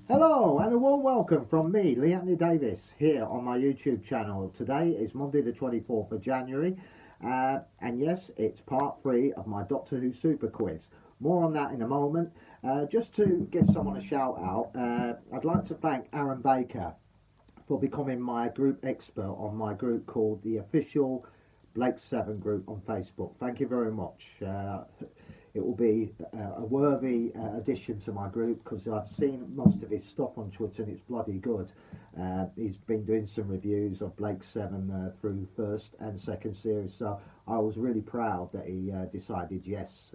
Hello and a warm welcome from me, Lee Anthony Davis, here on my YouTube channel. Today is Monday the 24th of January, and yes, it's part 3 of my Doctor Who Super Quiz. More on that in a moment. Just to give someone a shout out, I'd like to thank Aaron Baker for becoming my group expert on my group called the Official Blake 7 group on Facebook. Thank you very much. It will be a worthy addition to my group because I've seen most of his stuff on Twitter and it's bloody good. He's been doing some reviews of Blake 7 through first and second series, so I was really proud that he decided yes,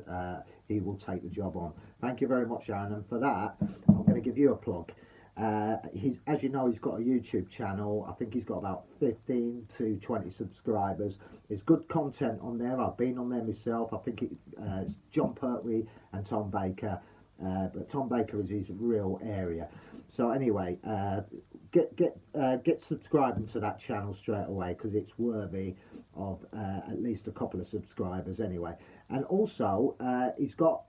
he will take the job on. Thank you very much, Aaron, and for that I'm going to give you a plug. As you know, he's got a YouTube channel. I think he's got about 15 to 20 subscribers. There's good content on there. I've been on there myself. I think it's John Pertwee and Tom Baker, but Tom Baker is his real area. So anyway, get subscribing to that channel straight away because it's worthy of at least a couple of subscribers anyway. And also, he's got,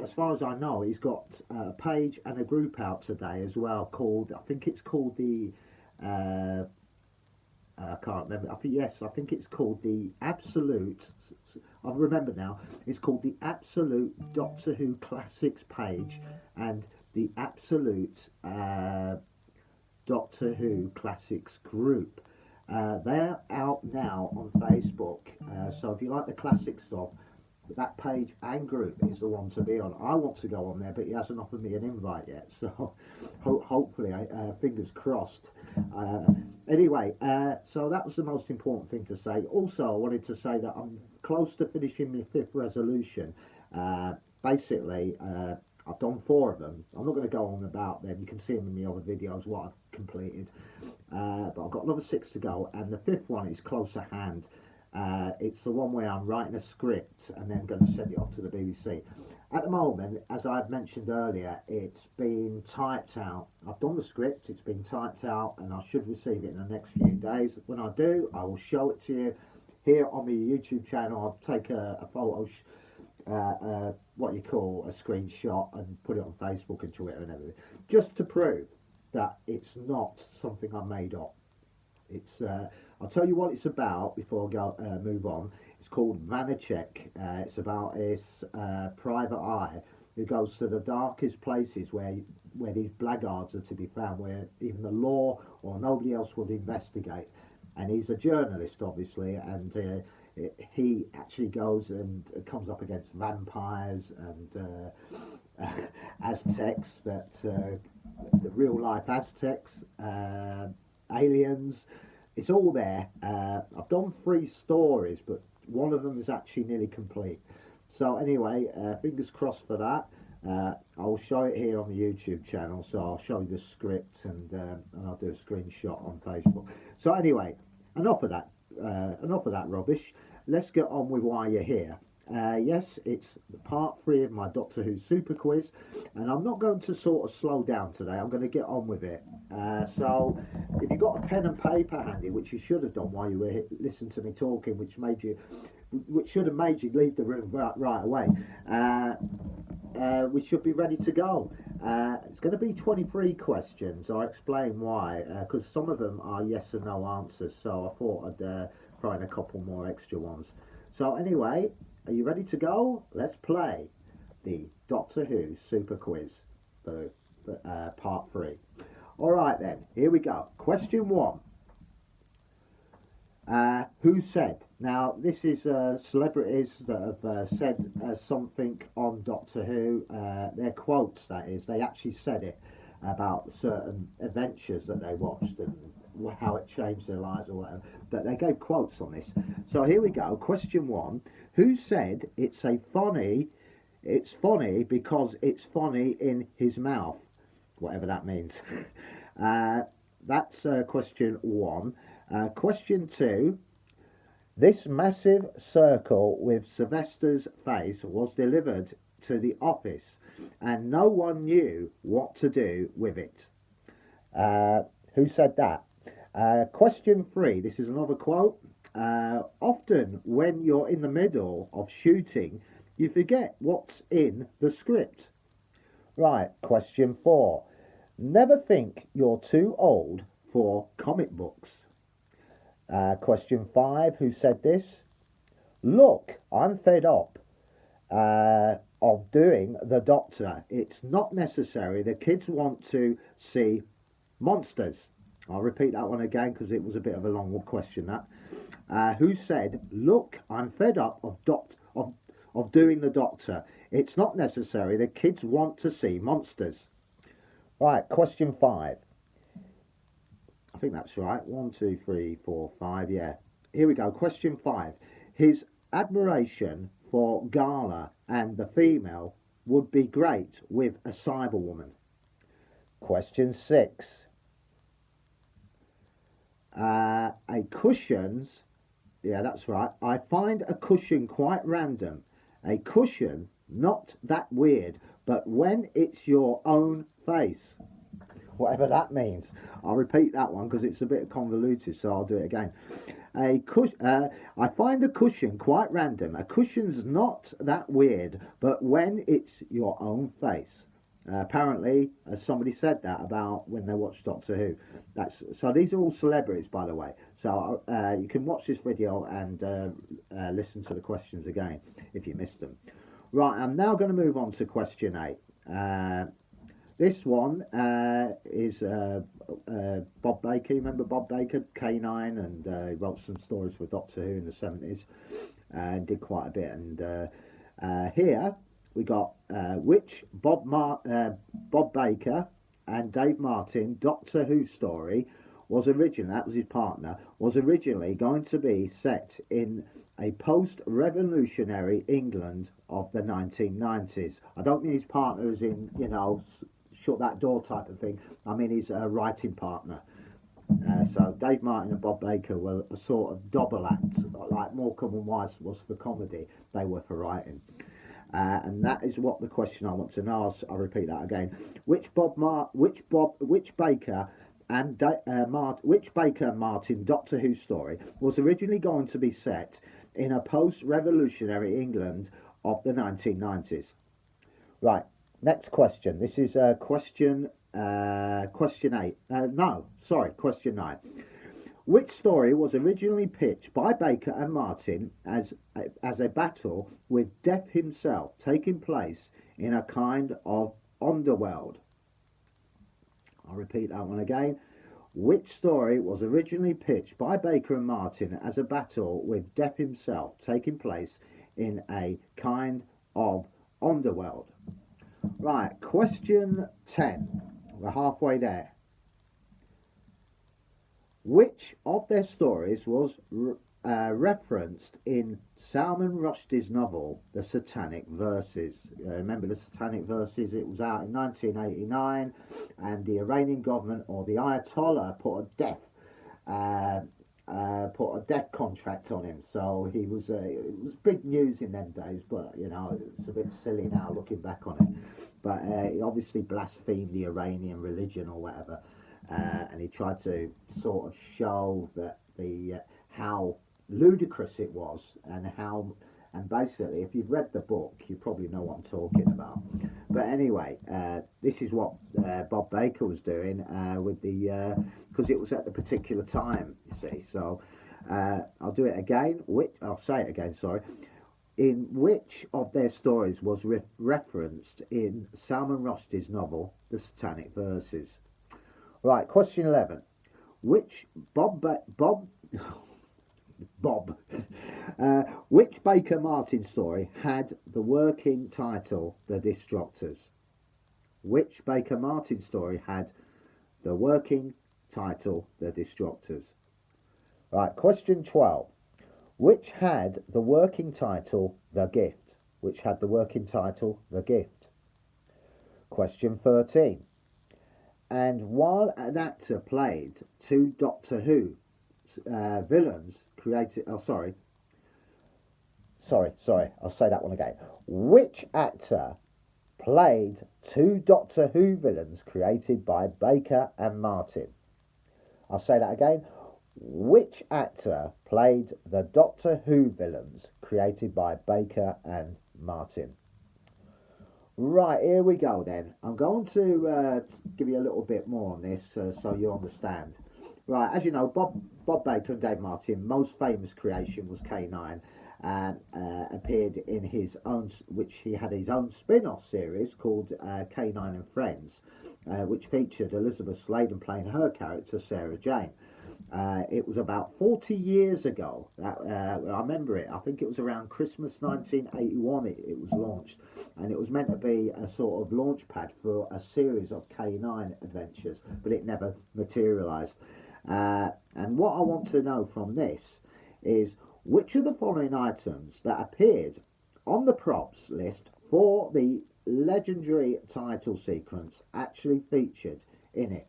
as far as I know, he's got a page and a group out today as well called, I think it's called the, I can't remember, I think it's called the Absolute, I've remembered now, it's called the Absolute Doctor Who Classics page and the Absolute Doctor Who Classics group. They're out now on Facebook, so if you like the classic stuff, that page and group is the one to be on. I want to go on there, but he hasn't offered me an invite yet, so hopefully, fingers crossed. Anyway, so that was the most important thing to say. Also, I wanted to say that I'm close to finishing my 5th resolution. Basically, I've done 4 of them. I'm not going to go on about them. You can see them in my other videos, what I've completed. But I've got another 6 to go, and the 5th one is close at hand. It's the one where I'm writing a script and then going to send it off to the BBC. At the moment, as I've mentioned earlier, it's been typed out. I've done the script, it's been typed out, and I should receive it in the next few days. When I do, I will show it to you here on my YouTube channel. I'll take a photo, what you call a screenshot, and put it on Facebook and Twitter and everything, just to prove that it's not something I made up. It's I'll tell you what it's about before I go move on. It's called Vanacek. It's about this private eye who goes to the darkest places where these blackguards are to be found, where even the law or nobody else would investigate. And he's a journalist, obviously, and he actually goes and comes up against vampires and Aztecs, the real life Aztecs, aliens. It's all there. I've done 3 stories, but one of them is actually nearly complete. So anyway, fingers crossed for that. I'll show it here on the YouTube channel. So I'll show you the script and I'll do a screenshot on Facebook. So anyway, enough of that. Enough of that rubbish. Let's get on with why you're here. Yes, it's part 3 of my Doctor Who Super Quiz, and I'm not going to sort of slow down today. I'm going to get on with it. So, if you've got a pen and paper handy, which you should have done while you were listening to me talking, which should have made you leave the room right away, we should be ready to go. It's going to be 23 questions. I'll explain why, because some of them are yes and no answers. So I thought I'd throw in a couple more extra ones. So anyway, are you ready to go? Let's play the Doctor Who Super Quiz for part 3. Alright then, here we go. Question 1. Who said? Now, this is celebrities that have said something on Doctor Who. Their quotes, that is. They actually said it about certain adventures that they watched and how it changed their lives or whatever. But they gave quotes on this. So here we go. Question 1. Who said it's funny because it's funny in his mouth? Whatever that means. That's question 1. Question 2. This massive circle with Sylvester's face was delivered to the office and no one knew what to do with it. Who said that? Question 3. This is another quote. Often when you're in the middle of shooting, you forget what's in the script. Right, question 4. Never think you're too old for comic books. Question 5. Who said this? Look, I'm fed up of doing the Doctor. It's not necessary. The kids want to see monsters. I'll repeat that one again because it was a bit of a long question. That who said, "Look, I'm fed up of doing the Doctor. It's not necessary. The kids want to see monsters." Right. Question 5. I think that's right. 1, 2, 3, 4, 5. Yeah. Here we go. Question 5. His admiration for Gala and the female would be great with a Cyberwoman. Question 6. A cushions. Yeah, that's right. I find a cushion quite random. A cushion, not that weird, but when it's your own face. Whatever that means. I'll repeat that one because it's a bit convoluted, so I'll do it again. I find a cushion quite random. A cushion's not that weird, but when it's your own face. Apparently, somebody said that about when they watched Doctor Who. So these are all celebrities, by the way. So you can watch this video and listen to the questions again if you missed them. Right, I'm now going to move on to question 8. This one is Bob Baker. You remember Bob Baker, K9, and he wrote some stories for Doctor Who in the 70s and did quite a bit. And here we got which Bob Baker and Dave Martin Doctor Who story was originally, that was his partner, was originally going to be set in a post-revolutionary England of the 1990s. I don't mean his partner as in, shut that door type of thing. I mean his writing partner. So Dave Martin and Bob Baker were a sort of double act, like Morecambe and Wise was for comedy, they were for writing. And that is what the question I want to know. I'll repeat that again. Which Baker and Martin Doctor Who story was originally going to be set in a post-revolutionary England of the 1990s? Right. Next question. This is question 8. Question 9. Which story was originally pitched by Baker and Martin as a battle with Death himself, taking place in a kind of underworld? I'll repeat that one again. Which story was originally pitched by Baker and Martin as a battle with Death himself, taking place in a kind of underworld? Right, question 10. We're halfway there. Which of their stories was referenced in Salman Rushdie's novel, The Satanic Verses? Remember The Satanic Verses? It was out in 1989, and the Iranian government, or the Ayatollah, put a death contract on him. So he was it was big news in them days, but it's a bit silly now looking back on it. But he obviously blasphemed the Iranian religion or whatever, and he tried to sort of show that how ludicrous it was, and basically, if you've read the book, you probably know what I'm talking about. But anyway, this is what Bob Baker was doing with because it was at the particular time, you see. So I'll do it again. I'll say it again. Sorry. In which of their stories was referenced in Salman Rushdie's novel, The Satanic Verses? Right. Question 11. Which which Baker Martin story had the working title The Destructors? Which Baker Martin story had the working title The Destructors? Right, question 12. Which had the working title The Gift? Which had the working title The Gift? Question 13. And while an actor played two Doctor Who villains created... Oh, sorry, I'll say that one again. Which actor played two Doctor Who villains created by Baker and Martin? I'll say that again. Which actor played the Doctor Who villains created by Baker and Martin? Right, here we go then. I'm going to give you a little bit more on this so you understand. Right, as you know, Bob Baker and Dave Martin, most famous creation was K9, and appeared in his own, which he had his own spin-off series called K9 and Friends, which featured Elizabeth Sladen playing her character Sarah Jane. It was about 40 years ago. I remember it. I think it was around Christmas 1981 it was launched. And it was meant to be a sort of launch pad for a series of K9 adventures, but it never materialised. And what I want to know from this is which of the following items that appeared on the props list for the legendary title sequence actually featured in it.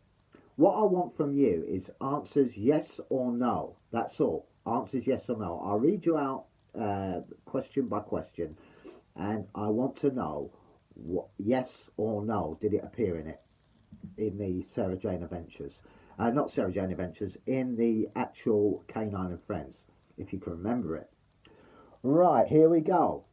What I want from you is answers yes or no. That's all. Answers yes or no. I'll read you out question by question, and I want to know what yes or no did it appear in it in the Sarah Jane Adventures. Not Sarah Jane Adventures, in the actual K9 and Friends, if you can remember it. Right, here we go.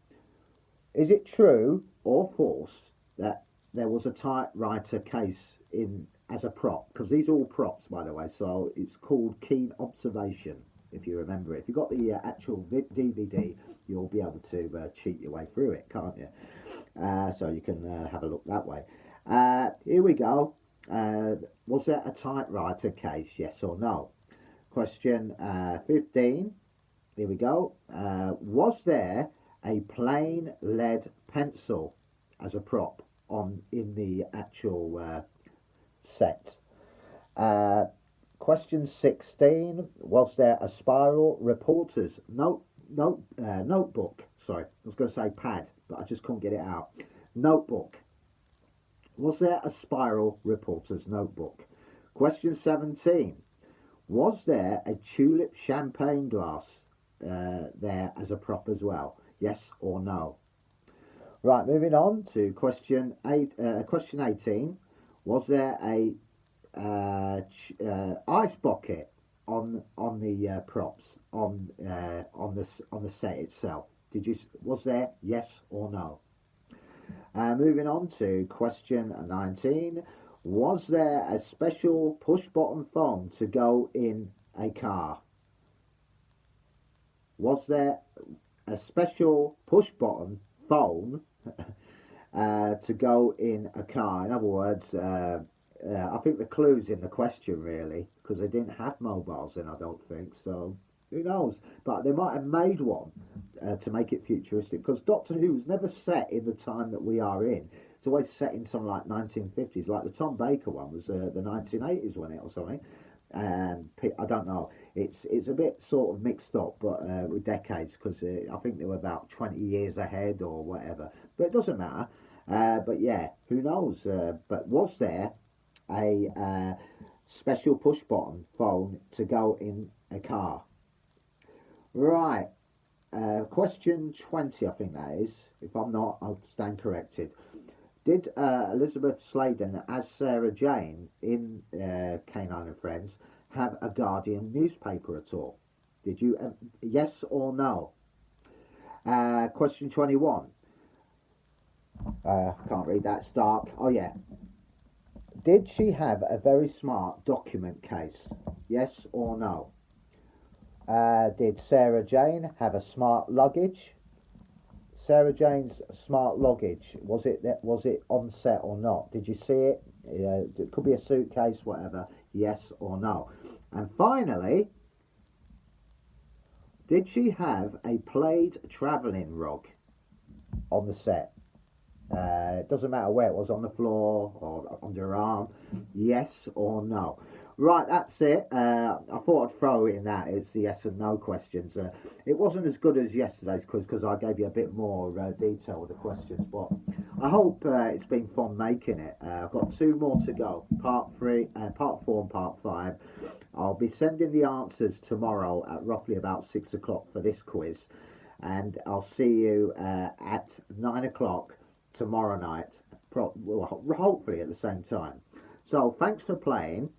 Is it true or false that there was a typewriter case in as a prop? Because these are all props, by the way, so it's called Keen Observation, if you remember it. If you've got the actual DVD, you'll be able to cheat your way through it, can't you? So you can have a look that way. Here we go. Was there a typewriter case, yes or no? Question 15. Here we go. Was there a plain lead pencil as a prop on in the actual set? Question 16. Was there a spiral reporter's notebook? Sorry, I was going to say pad, but I just couldn't get it out. Notebook. Was there a spiral reporter's notebook? Question 17. Was there a tulip champagne glass there as a prop as well? Yes or no? Right, moving on to question 18. Was there a ice bucket on the props on the set itself? Was there yes or no? Moving on to question 19. Was there a special push button phone to go in a car? Was there a special push button phone to go in a car? In other words, I think the clue's in the question really, because they didn't have mobiles then, I don't think. So who knows? But they might have made one to make it futuristic, because Doctor Who's never set in the time that we are in. It's always set in something like 1950s, like the Tom Baker one was the 1980s, wasn't it, or something? And I don't know. It's a bit sort of mixed up, but with decades, because I think they were about 20 years ahead or whatever. But it doesn't matter. But yeah, who knows? But was there a special push button phone to go in a car? Right. Question 20, I think that is. If I'm not, I'll stand corrected. Did Elizabeth Sladen as Sarah Jane in K9 and Friends have a Guardian newspaper at all? Did you, yes or no? Question 21. Can't read that, it's dark. Oh yeah. Did she have a very smart document case? Yes or no? Did Sarah Jane have a smart luggage? Sarah Jane's smart luggage, was it on set or not? Did you see it? It could be a suitcase, whatever. Yes or no? And finally, did she have a plaid travelling rug on the set? It doesn't matter where it was, on the floor or under her arm. Yes or no? Right, that's it. I thought I'd throw in that. It's the yes and no questions. It wasn't as good as yesterday's quiz because I gave you a bit more detail with the questions, but I hope it's been fun making it. I've got 2 more to go, part 4 and part 5. I'll be sending the answers tomorrow at roughly about 6 o'clock for this quiz, and I'll see you at 9 o'clock tomorrow night, hopefully at the same time. So thanks for playing.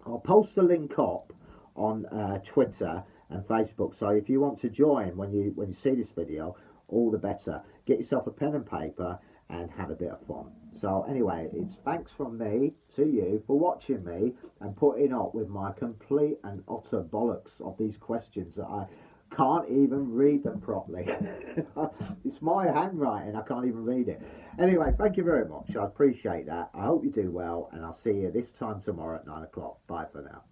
I'll post the link up on Twitter and Facebook, so if you want to join when you see this video, all the better. Get yourself a pen and paper and have a bit of fun. So anyway, it's thanks from me to you for watching me and putting up with my complete and utter bollocks of these questions that I can't even read them properly. It's my handwriting, I can't even read it. Anyway, thank you very much. I appreciate that. I hope you do well, and I'll see you this time tomorrow at 9 o'clock. Bye for now.